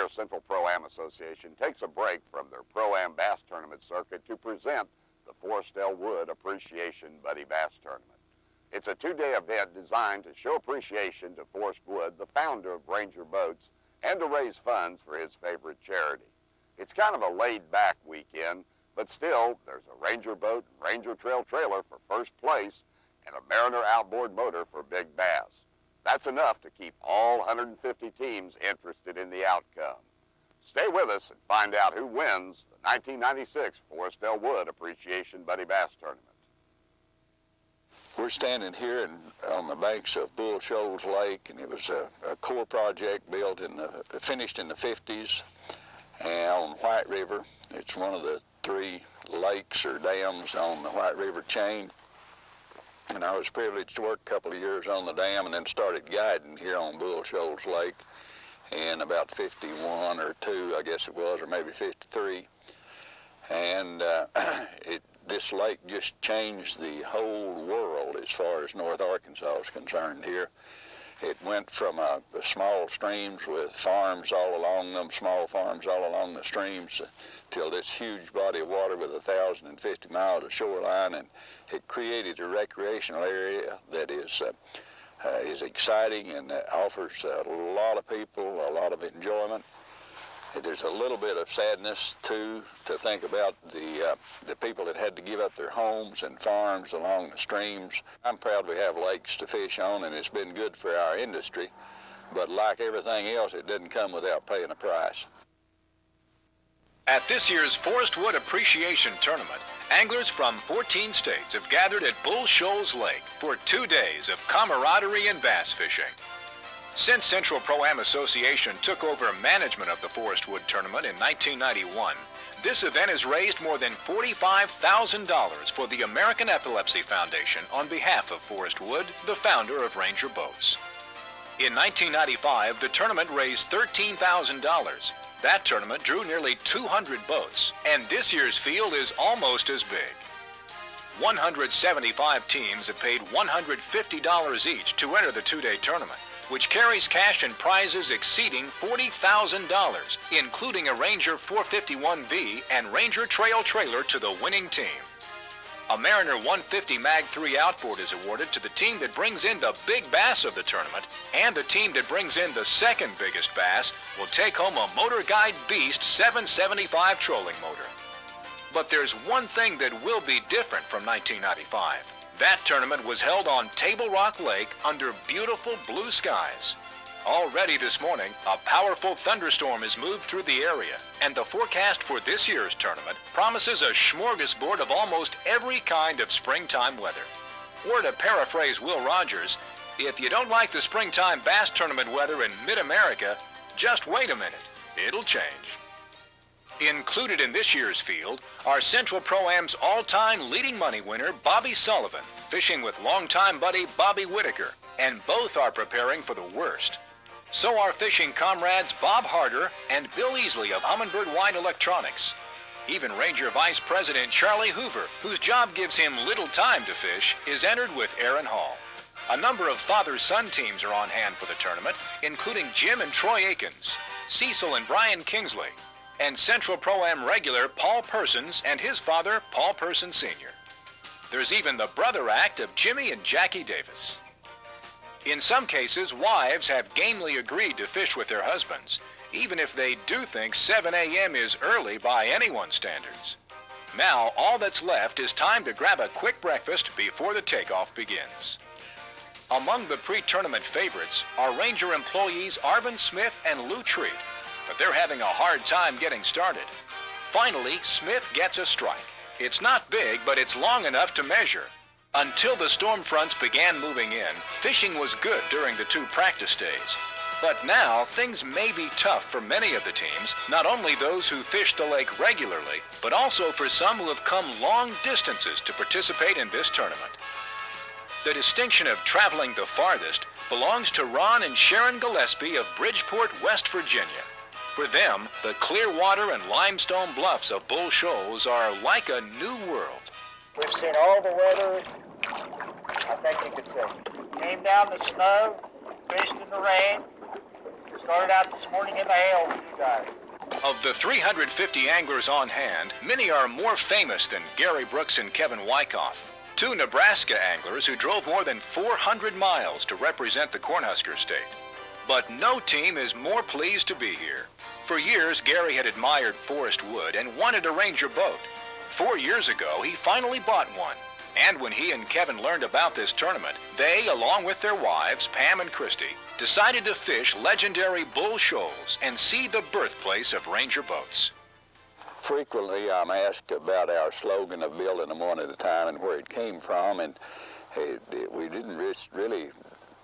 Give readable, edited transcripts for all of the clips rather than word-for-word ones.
year, Central Pro-Am Association takes a break from their Pro-Am Bass Tournament circuit to present the Forrest Wood Appreciation Buddy Bass Tournament. It's a two-day event designed to show appreciation to Forrest Wood, the founder of Ranger Boats, and to raise funds for his favorite charity. It's kind of a laid-back weekend, but still, there's a Ranger boat and Ranger Trail trailer for first place and a Mariner outboard motor for big bass. That's enough to keep all 150 teams interested in the outcome. Stay with us and find out who wins the 1996 Forrest Wood Appreciation Buddy Bass Tournament. We're standing here on the banks of Shoals Lake, and it was a core project built finished in the 50s on White River. It's one of the 3 lakes or dams on the White River chain. And I was privileged to work a couple of years on the dam and then started guiding here on Shoals Lake in about 51 or 2, I guess it was, or maybe 53. And this lake just changed the whole world as far as North Arkansas is concerned here. It went from small streams with farms all along them, small farms all along the streams, till this huge body of water with 1,050 miles of shoreline, and it created a recreational area that is exciting and offers a lot of people a lot of enjoyment. There's a little bit of sadness, too, to think about the people that had to give up their homes and farms along the streams. I'm proud we have lakes to fish on, and it's been good for our industry. But like everything else, it didn't come without paying a price. At this year's Forrest Wood Appreciation Tournament, anglers from 14 states have gathered at Shoals Lake for 2 days of camaraderie and bass fishing. Since Central Pro-Am Association took over management of the Forrest Wood Tournament in 1991, this event has raised more than $45,000 for the American Epilepsy Foundation on behalf of Forrest Wood, the founder of Ranger Boats. In 1995, the tournament raised $13,000. That tournament drew nearly 200 boats, and this year's field is almost as big. 175 teams have paid $150 each to enter the 2-day tournament, which carries cash and prizes exceeding $40,000, including a Ranger 451V and Ranger Trail trailer to the winning team. A Mariner 150 Mag 3 outboard is awarded to the team that brings in the big bass of the tournament, and the team that brings in the second biggest bass will take home a Motor Guide Beast 775 trolling motor. But there's one thing that will be different from 1995. That tournament was held on Table Rock Lake under beautiful blue skies. Already this morning, a powerful thunderstorm has moved through the area, and the forecast for this year's tournament promises a smorgasbord of almost every kind of springtime weather. Or to paraphrase Will Rogers, if you don't like the springtime bass tournament weather in mid-America, just wait a minute, it'll change. Included in this year's field are Central Pro-Am's all-time leading money winner, Bobby Sullivan, fishing with longtime buddy Bobby Whitaker, and both are preparing for the worst. So are fishing comrades Bob Harder and Bill Easley of Humminbird Wine Electronics. Even Ranger Vice President Charlie Hoover, whose job gives him little time to fish, is entered with Aaron Hall. A number of father-son teams are on hand for the tournament, including Jim and Troy Akins, Cecil and Brian Kingsley, and Central Pro-Am regular Paul Persons and his father, Paul Person Sr. There's even the brother act of Jimmy and Jackie Davis. In some cases, wives have gamely agreed to fish with their husbands, even if they do think 7 a.m. is early by anyone's standards. Now, all that's left is time to grab a quick breakfast before the takeoff begins. Among the pre-tournament favorites are Ranger employees Arvin Smith and Lou Treat, but they're having a hard time getting started. Finally, Smith gets a strike. It's not big, but it's long enough to measure. Until the storm fronts began moving in, fishing was good during the 2 practice days. But now, things may be tough for many of the teams, not only those who fish the lake regularly, but also for some who have come long distances to participate in this tournament. The distinction of traveling the farthest belongs to Ron and Sharon Gillespie of Bridgeport, West Virginia. For them, the clear water and limestone bluffs of Shoals are like a new world. We've seen all the weather, I think you could say. Came down the snow, fished in the rain, Started out this morning in the hail with you guys. Of the 350 anglers on hand, many are more famous than Gary Brooks and Kevin Wyckoff, two Nebraska anglers who drove more than 400 miles to represent the Cornhusker State. But no team is more pleased to be here. For years, Gary had admired Forrest Wood and wanted a Ranger boat. 4 years ago, he finally bought one. And when he and Kevin learned about this tournament, they, along with their wives, Pam and Christy, decided to fish legendary Bull Shoals and see the birthplace of Ranger boats. Frequently, I'm asked about our slogan of building them one at a time and where it came from, and we didn't really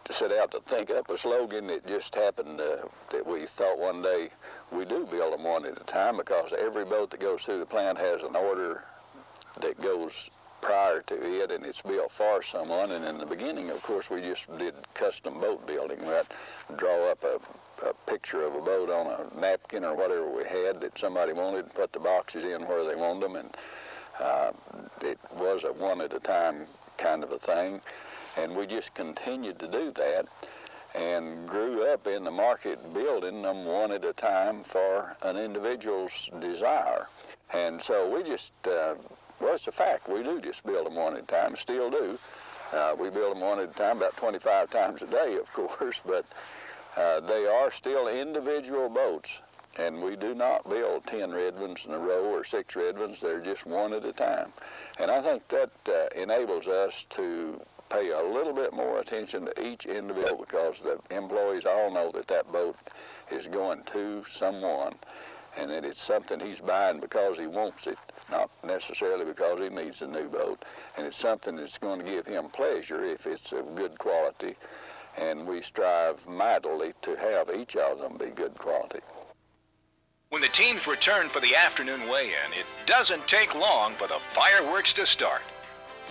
set out to think up a slogan. It just happened that we thought one day we do build them one at a time, because every boat that goes through the plant has an order that goes prior to it, and it's built for someone. And in the beginning, of course, we just did custom boat building. We'd draw up a picture of a boat on a napkin or whatever we had that somebody wanted, and put the boxes in where they wanted them, and it was a one at a time kind of a thing. And we just continued to do that and grew up in the market building them one at a time for an individual's desire. And so we just, well, it's a fact, we do just build them one at a time, still do. We build them one at a time about 25 times a day, of course, but they are still individual boats, and we do not build 10 red ones in a row or 6 red ones. They're just one at a time. And I think that enables us to pay a little bit more attention to each individual, because the employees all know that that boat is going to someone, and that it's something he's buying because he wants it, not necessarily because he needs a new boat. And it's something that's going to give him pleasure if it's of good quality, and we strive mightily to have each of them be good quality. When the teams return for the afternoon weigh-in, it doesn't take long for the fireworks to start.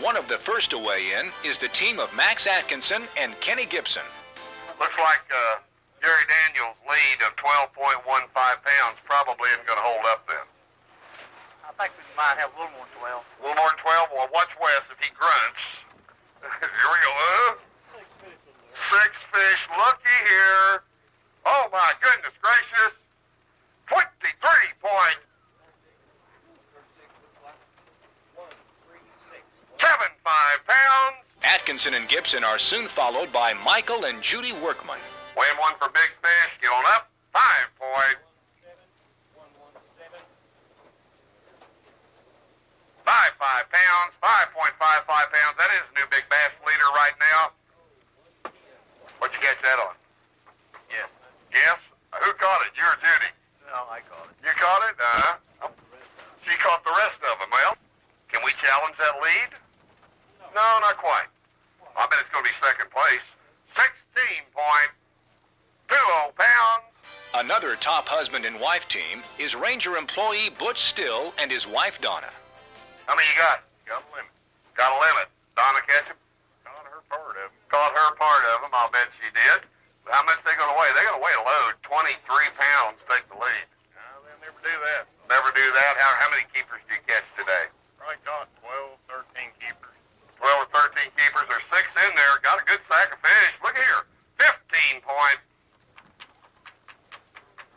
One of the first to weigh in is the team of Max Atkinson and Kenny Gibson. Looks like Jerry Daniels' lead of 12.15 pounds probably isn't going to hold up then. I think we might have a little more than 12. A little more than 12? Well, watch Wes if he grunts. Here we go. 6 fish, looky here. Oh my goodness gracious. 23.75 pounds. Atkinson and Gibson are soon followed by Michael and Judy Workman. Weighing one for big fish, get on up. 5 pounds. 5.55 pounds. That is the new big bass leader right now. What'd you catch that on? Yes. Yes? Who caught it? You or Judy? No, I caught it. You caught it? She caught the rest of them. Well, can we challenge that lead? No, not quite. I bet it's going to be second place. 16.20 pounds. Another top husband and wife team is Ranger employee Butch Still and his wife Donna. How many you got? Got a limit. Got a limit. Donna catch him? Caught her part of them. Caught her part of them. I'll bet she did. How much they going to weigh? They're going to weigh a load. 23 pounds take the lead. No, they'll never do that. Never do that? How many keepers do you catch today? Probably caught 12, 13 keepers. 12 or 13 keepers. There's 6 in there. Got a good sack of fish. Look here. 15.55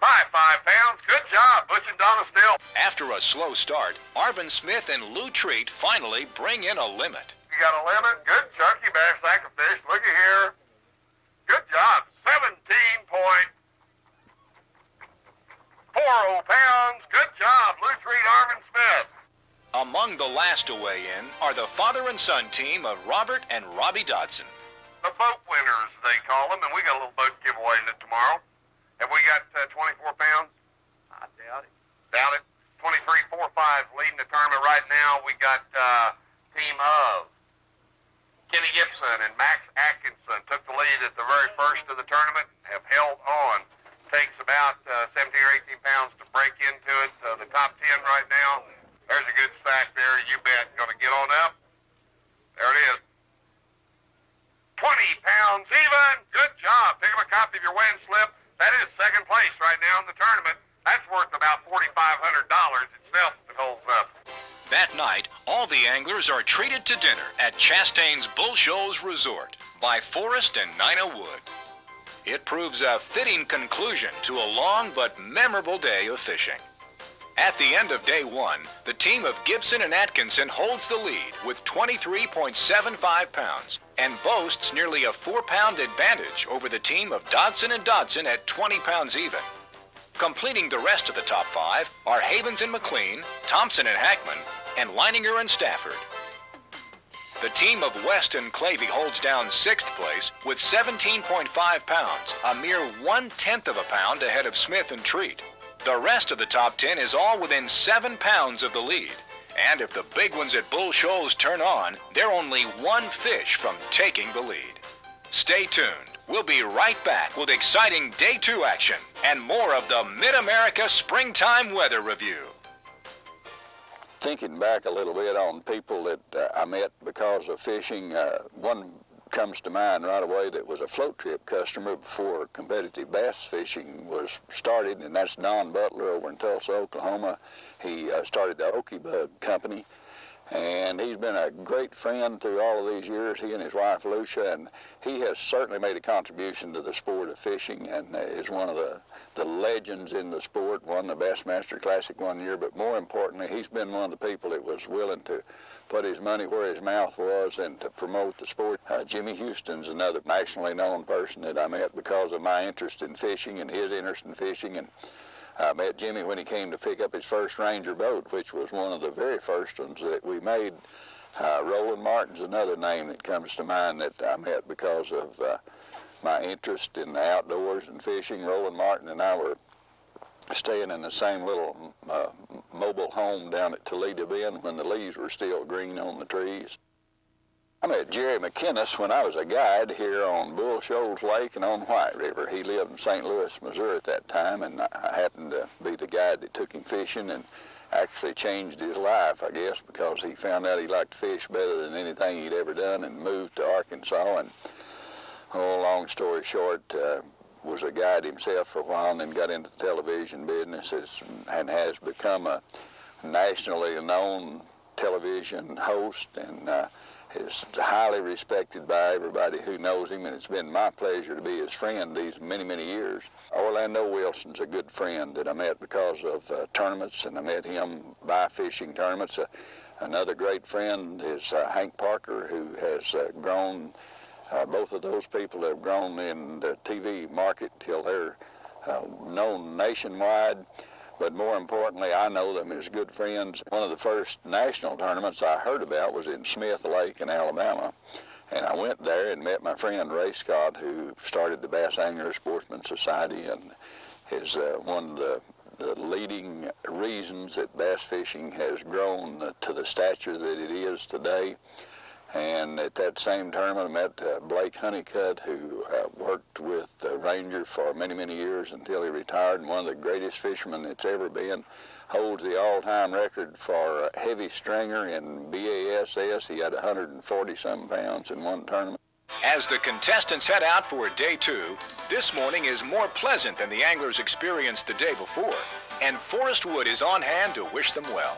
pounds. Good job, Butch and Donna Still. After a slow start, Arvin Smith and Lou Treat finally bring in a limit. You got a limit. Good chunky bass sack of fish. Looky here. Good job. 17.40 pounds. Good job, Lou Treat, Arvin Smith. Among the last to weigh in are the father and son team of Robert and Robbie Dodson. The boat winners, they call them, and we got a little boat giveaway in it tomorrow. Have we got 24 pounds? I doubt it. Doubt it. 23.45 is leading the tournament right now. We got team of Kenny Gibson and Max Atkinson took the lead at the very first of the tournament, have held on. Takes about 17 or 18 pounds to break into it. The top 10 right now. There's a good stack there. You bet. Going to get on up. There it is. 20 pounds even. Good job. Pick up a copy of your win slip. That is second place right now in the tournament. That's worth about $4,500 itself if it holds up. That night, all the anglers are treated to dinner at Chastain's Bull Shoals Resort by Forrest and Nina Wood. It proves a fitting conclusion to a long but memorable day of fishing. At the end of day one, the team of Gibson and Atkinson holds the lead with 23.75 pounds and boasts nearly a 4-pound advantage over the team of Dodson and Dodson at 20 pounds even. Completing the rest of the top 5 are Havens and McLean, Thompson and Hackman, and Leininger and Stafford. The team of West and Clavey holds down 6th place with 17.5 pounds, a mere 1/10 of a pound ahead of Smith and Treat. The rest of the top 10 is all within 7 pounds of the lead. And if the big ones at Bull Shoals turn on, they're only 1 fish from taking the lead. Stay tuned. We'll be right back with exciting Day 2 action and more of the Mid-America Springtime Weather Review. Thinking back a little bit on people that I met because of fishing, one comes to mind right away that was a float trip customer before competitive bass fishing was started, and that's Don Butler over in Tulsa, Oklahoma. He started the Okie Bug Company, and he's been a great friend through all of these years, he and his wife Lucia, and he has certainly made a contribution to the sport of fishing and is one of the legends in the sport. Won the Bassmaster Classic one year, but more importantly, he's been one of the people that was willing to put his money where his mouth was and to promote the sport. Jimmy Houston's another nationally known person that I met because of my interest in fishing and his interest in fishing. And I met Jimmy when he came to pick up his first Ranger boat, which was one of the very first ones that we made. Roland Martin's another name that comes to mind that I met because of my interest in the outdoors and fishing. Roland Martin and I were staying in the same little mobile home down at Toledo Bend when the leaves were still green on the trees. I met Jerry McInnes when I was a guide here on Bull Shoals Lake and on White River. He lived in St. Louis, Missouri at that time, and I happened to be the guide that took him fishing and actually changed his life, I guess, because he found out he liked to fish better than anything he'd ever done and moved to Arkansas. And, long story short, was a guide himself for a while and then got into the television business and has become a nationally known television host and is highly respected by everybody who knows him, and it's been my pleasure to be his friend these many, many years. Orlando Wilson's a good friend that I met because of tournaments, and I met him by fishing tournaments. Another great friend is Hank Parker, who has grown. Both of those people have grown in the TV market till they're known nationwide. But more importantly, I know them as good friends. One of the first national tournaments I heard about was in Smith Lake in Alabama. And I went there and met my friend Ray Scott, who started the Bass Angler Sportsman Society and is one of the leading reasons that bass fishing has grown to the stature that it is today. And at that same tournament, I met Blake Honeycutt, who worked with Ranger for many, many years until he retired, and one of the greatest fishermen that's ever been. Holds the all-time record for heavy stringer in BASS. He had 140-some pounds in one tournament. As the contestants head out for Day 2, this morning is more pleasant than the anglers experienced the day before, and Forrest Wood is on hand to wish them well.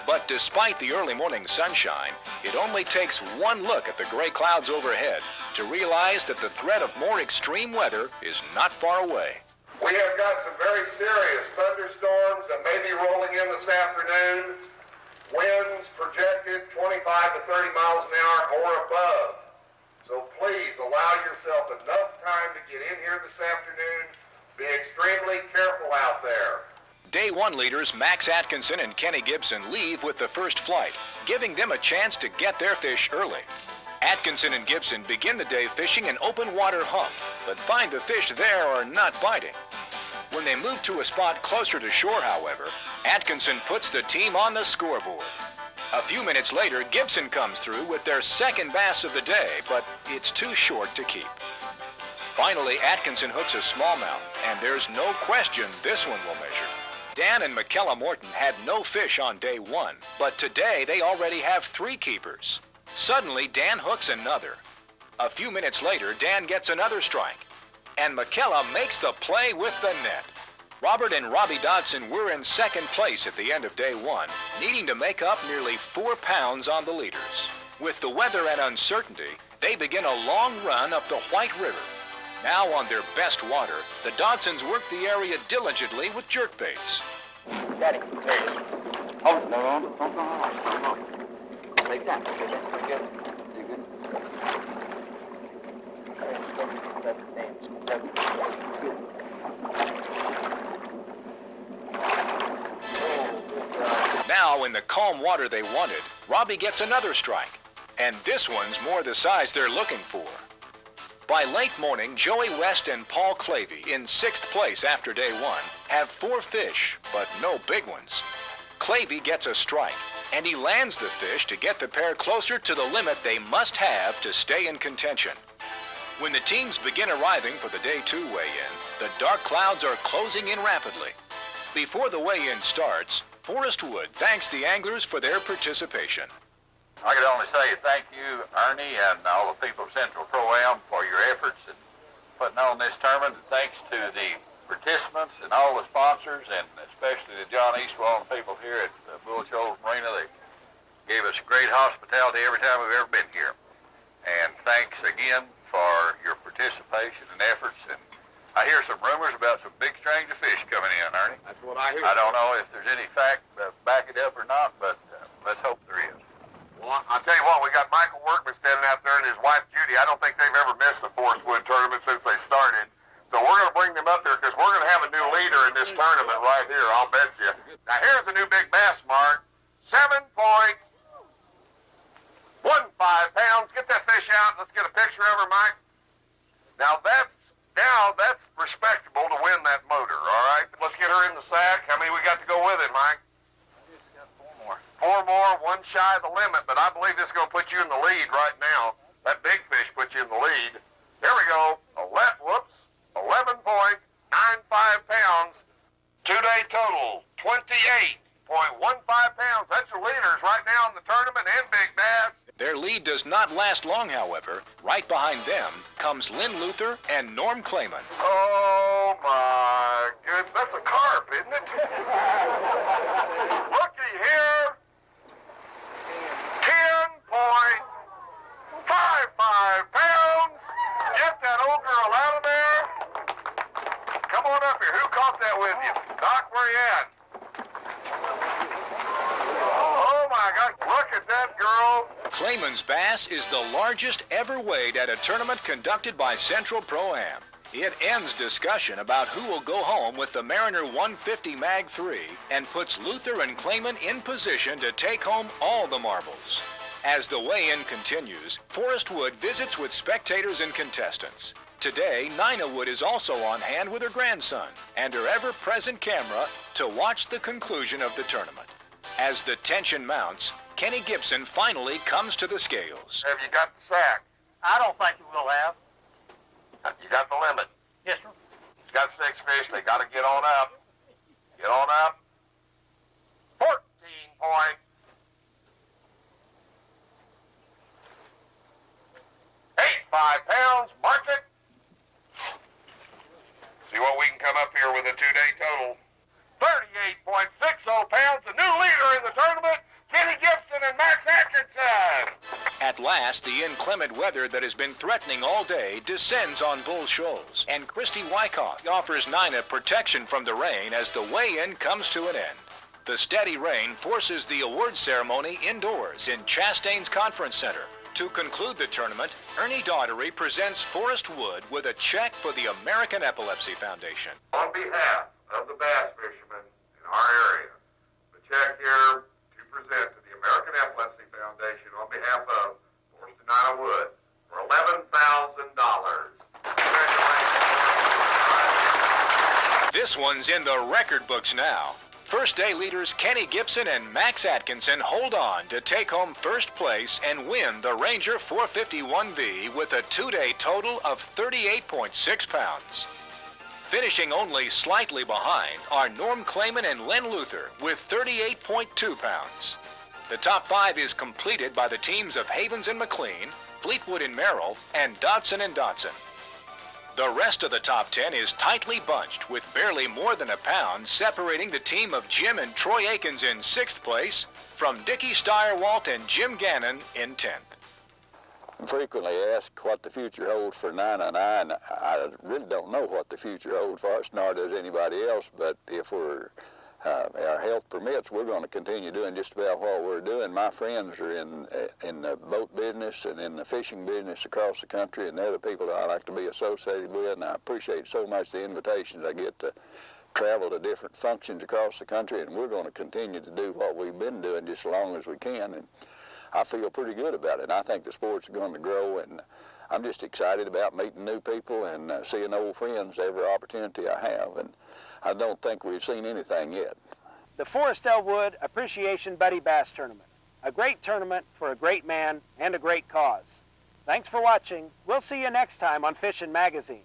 But despite the early morning sunshine, it only takes one look at the gray clouds overhead to realize that the threat of more extreme weather is not far away. We have got some very serious thunderstorms that may be rolling in this afternoon. Winds projected 25 to 30 miles an hour or above. So please allow yourself enough time to get in here this afternoon. Be extremely careful out there. Day 1 leaders Max Atkinson and Kenny Gibson leave with the first flight, giving them a chance to get their fish early. Atkinson and Gibson begin the day fishing an open water hump, but find the fish there are not biting. When they move to a spot closer to shore, however, Atkinson puts the team on the scoreboard. A few minutes later, Gibson comes through with their second bass of the day, but it's too short to keep. Finally, Atkinson hooks a smallmouth, and there's no question this one will measure. Dan and McKella Morton had no fish on Day 1, but today they already have 3 keepers. Suddenly, Dan hooks another. A few minutes later, Dan gets another strike, and McKella makes the play with the net. Robert and Robbie Dodson were in second place at the end of Day 1, needing to make up nearly 4 pounds on the leaders. With the weather and uncertainty, they begin a long run up the White River. Now on their best water, the Dodsons work the area diligently with jerkbaits. Daddy, there he is. Oh, no, don't go on. Take that. Okay, that's pretty good. You good? Now, in the calm water they wanted, Robbie gets another strike. And this one's more the size they're looking for. By late morning, Joey West and Paul Clavey, in 6th place after day 1, have 4 fish, but no big ones. Clavey gets a strike, and he lands the fish to get the pair closer to the limit they must have to stay in contention. When the teams begin arriving for the day 2 weigh-in, the dark clouds are closing in rapidly. Before the weigh-in starts, Forrest Wood thanks the anglers for their participation. I could only say thank you, Ernie, and all the people of Central Pro-Am for your efforts in putting on this tournament. And thanks to the participants and all the sponsors, and especially to John Eastwall and people here at Bull Shoals Marina. They gave us great hospitality every time we've ever been here. And thanks again for your participation and efforts. And I hear some rumors about some big strange of fish coming in, Ernie. That's what I hear. I don't know if there's any fact back it up or not, but let's hope there is. Well, I'll tell you what, we got Michael Workman standing out there and his wife Judy. I don't think they've ever missed a Forrest Wood tournament since they started. So we're going to bring them up there because we're going to have a new leader in this tournament right here, I'll bet you. Now here's a new big bass, Mark. 7.15 pounds. Get that fish out. Let's get a picture of her, Mike. Now that's respectable to win that motor, all right? Let's get her in the sack. How many we got to go with it, Mike? Four more, one shy of the limit, but I believe this is going to put you in the lead right now. That big fish put you in the lead. There we go. 11.95 pounds. 2-day total, 28.15 pounds. That's your leaders right now in the tournament and big bass. Their lead does not last long, however. Right behind them comes Lynn Luther and Norm Clayman. Oh, my goodness. That's a carp, isn't it? Looky here. 10.55 pounds. Get that old girl out of there. Come on up here. Who caught that with you? Doc, where you at? Oh, my God. Look at that girl. Clayman's bass is the largest ever weighed at a tournament conducted by Central Pro-Am. It ends discussion about who will go home with the Mariner 150 Mag 3 and puts Luther and Clayman in position to take home all the marbles. As the weigh-in continues, Forrest Wood visits with spectators and contestants. Today, Nina Wood is also on hand with her grandson and her ever-present camera to watch the conclusion of the tournament. As the tension mounts, Kenny Gibson finally comes to the scales. Have you got the sack? I don't think you will have. You got the limit. Yes, sir. He's got 6 fish. They got to get on up. Get on up. 14.85 pounds. Mark it. See what we can come up here with a 2-day total. 38.60 pounds. The new leader in the tournament, Kenny Gibson and Max Atkinson. At last, the inclement weather that has been threatening all day descends on Bull Shoals, and Christy Wyckoff offers Nina protection from the rain as the weigh-in comes to an end. The steady rain forces the award ceremony indoors in Chastain's Conference Center. To conclude the tournament, Ernie Daughtery presents Forrest Wood with a check for the American Epilepsy Foundation. On behalf of the bass fishermen in our area, the check here to present to the American Epilepsy Foundation on behalf of Forrest and Nina Wood for $11,000. This one's in the record books now. First day leaders Kenny Gibson and Max Atkinson hold on to take home first place and win the Ranger 451V with a 2-day total of 38.6 pounds. Finishing only slightly behind are Norm Clayman and Len Luther with 38.2 pounds. The top 5 is completed by the teams of Havens and McLean, Fleetwood and Merrill, and Dodson and Dodson. The rest of the top 10 is tightly bunched with barely more than a pound separating the team of Jim and Troy Akins in 6th place from Dickie Steyerwalt and Jim Gannon in 10th. frequently asked what the future holds for 9 and I really don't know what the future holds for us, nor does anybody else, but if our health permits, we're going to continue doing just about what we're doing. My friends are in the boat business and in the fishing business across the country, and they're the people that I like to be associated with, and I appreciate so much the invitations I get to travel to different functions across the country, and we're going to continue to do what we've been doing just as long as we can, and I feel pretty good about it. And I think the sport's going to grow, and I'm just excited about meeting new people and seeing old friends every opportunity I have, and I don't think we've seen anything yet. The Forrest Elwood Appreciation Buddy Bass Tournament. A great tournament for a great man and a great cause. Thanks for watching. We'll see you next time on Fishin' Magazine.